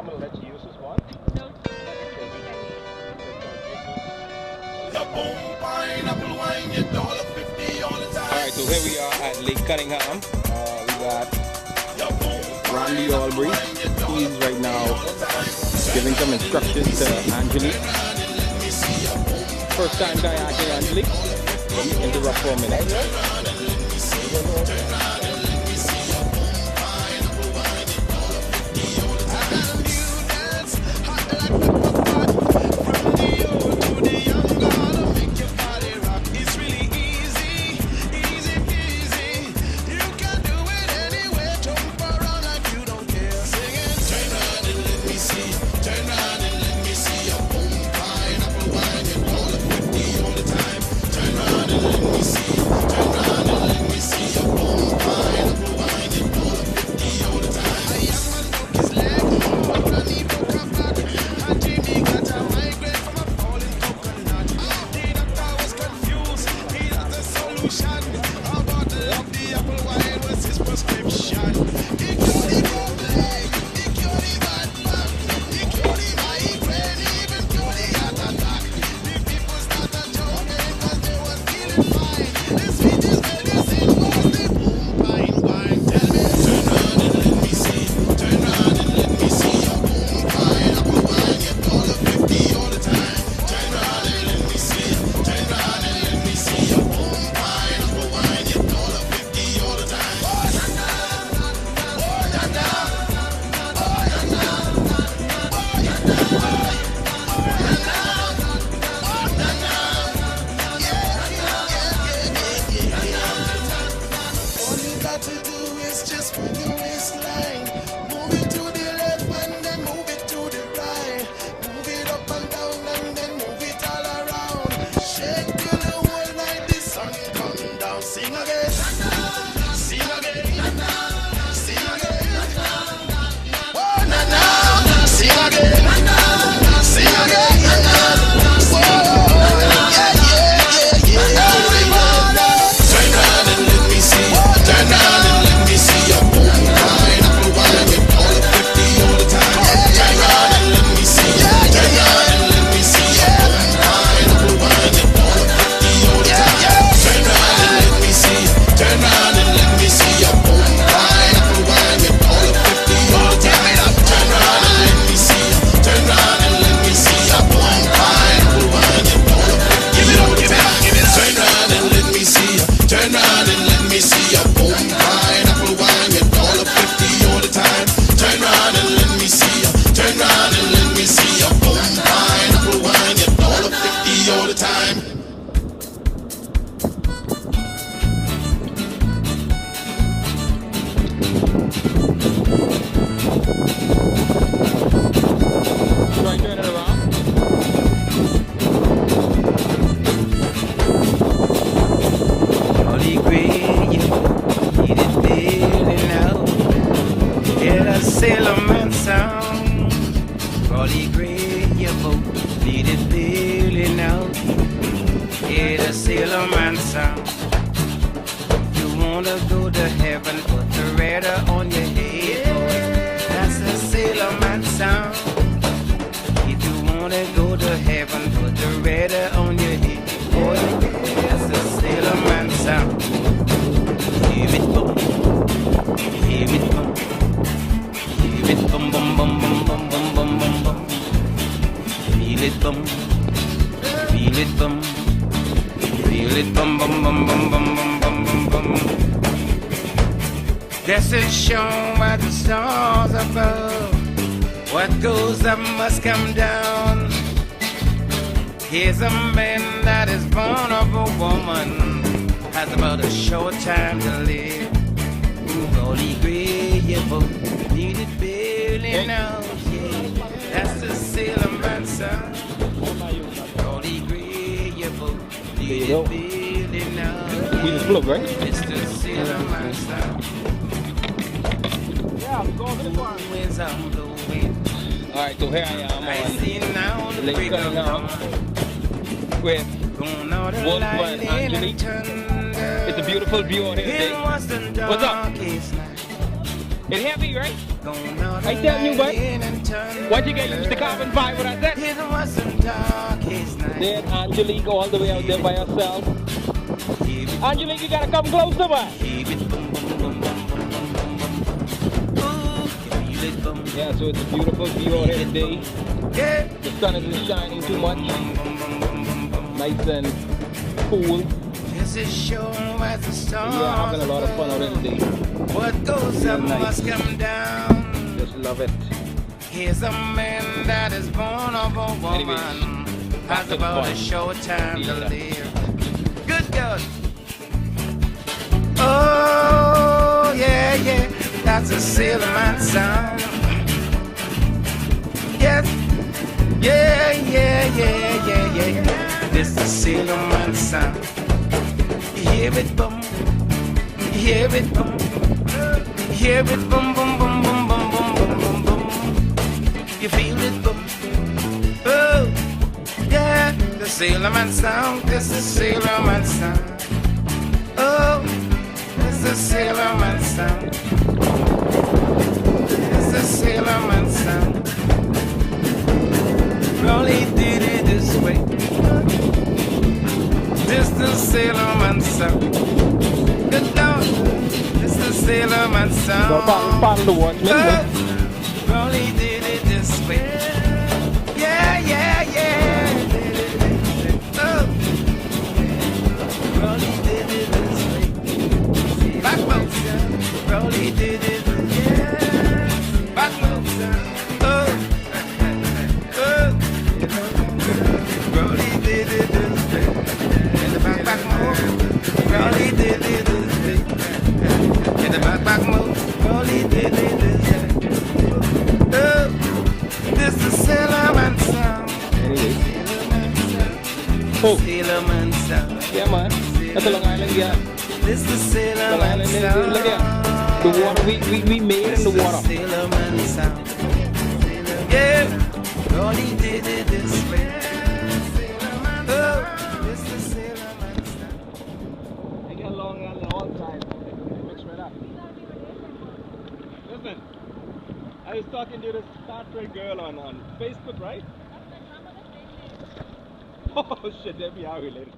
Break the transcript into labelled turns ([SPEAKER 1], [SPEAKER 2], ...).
[SPEAKER 1] I'm gonna let you use this one.
[SPEAKER 2] No,
[SPEAKER 1] Alright, so here we are at Lake Cunningham. We got Randy Albury. He's right now giving some instructions to Angelique. First time kayaking, Angelique. Interrupt for a minute.
[SPEAKER 3] This is shown by the stars above. What goes up must come down. Here's a man that is born of a woman, has about a short time to live. Holy Grail, needed building out, yeah. That's the sailor man sound. Holy Grail, needed building out.
[SPEAKER 1] We just plug, right?
[SPEAKER 3] It's the sailor man sound.
[SPEAKER 1] Yeah, I'm going to the farm.
[SPEAKER 3] Winds I'm blowing.
[SPEAKER 1] Alright, so here I am on Lake Cunningham with Wolf and Angelique. It's a beautiful view out here today. What's up? It's heavy, right? I tell you what, once you get used to carbon fiber, that's it. Then Angelique all the way out there by herself. Angelique, you gotta come closer, man. Yeah, so it's a beautiful view out here today. The sun isn't shining too much. Nice and cool. Yeah, having a lot of fun out here today.
[SPEAKER 3] What goes up must come down.
[SPEAKER 1] Just love it.
[SPEAKER 3] Here's a man that is born of a woman. Has about a short time to live. Good God. Oh, yeah, yeah. That's a sailorman sound. Yes. Yeah, yeah, yeah, yeah, yeah. This is sailorman sound. Hear it boom. Hear it boom. Hear it boom, boom, boom, boom, boom, boom, boom, boom, boom. You feel it boom. Oh, yeah. The sailorman sound. This is sailorman sound. Oh, this is sailorman sound. This is sailorman sound. Rolly did it this way. This is sailorman sound. Good Lord, this is sailorman sound. Rolly did it this way. Yeah, yeah, yeah. Oh, Rolly did it this way. Backbones, Rolly did it. Yeah, backbones. Oh, oh, Rolly did it this way. In the back move, Rolly did it this way. In the back move, Rolly did it this way. Oh, this is sailorman sound.
[SPEAKER 1] Oh,
[SPEAKER 3] Sailorman sound.
[SPEAKER 1] yeah, man. That's a Long Island, yeah.
[SPEAKER 3] This is sailorman
[SPEAKER 1] Long Island,
[SPEAKER 3] sound.
[SPEAKER 1] look at the water. We made in the water.
[SPEAKER 3] Sailorman sound. Yeah, Rolly did it this way. Oh, this is sailorman sound.
[SPEAKER 1] They get Long Island all the time. Mix right up. Listen, I was talking to this Star Trek girl on Facebook, right? Oh shit, they be out related.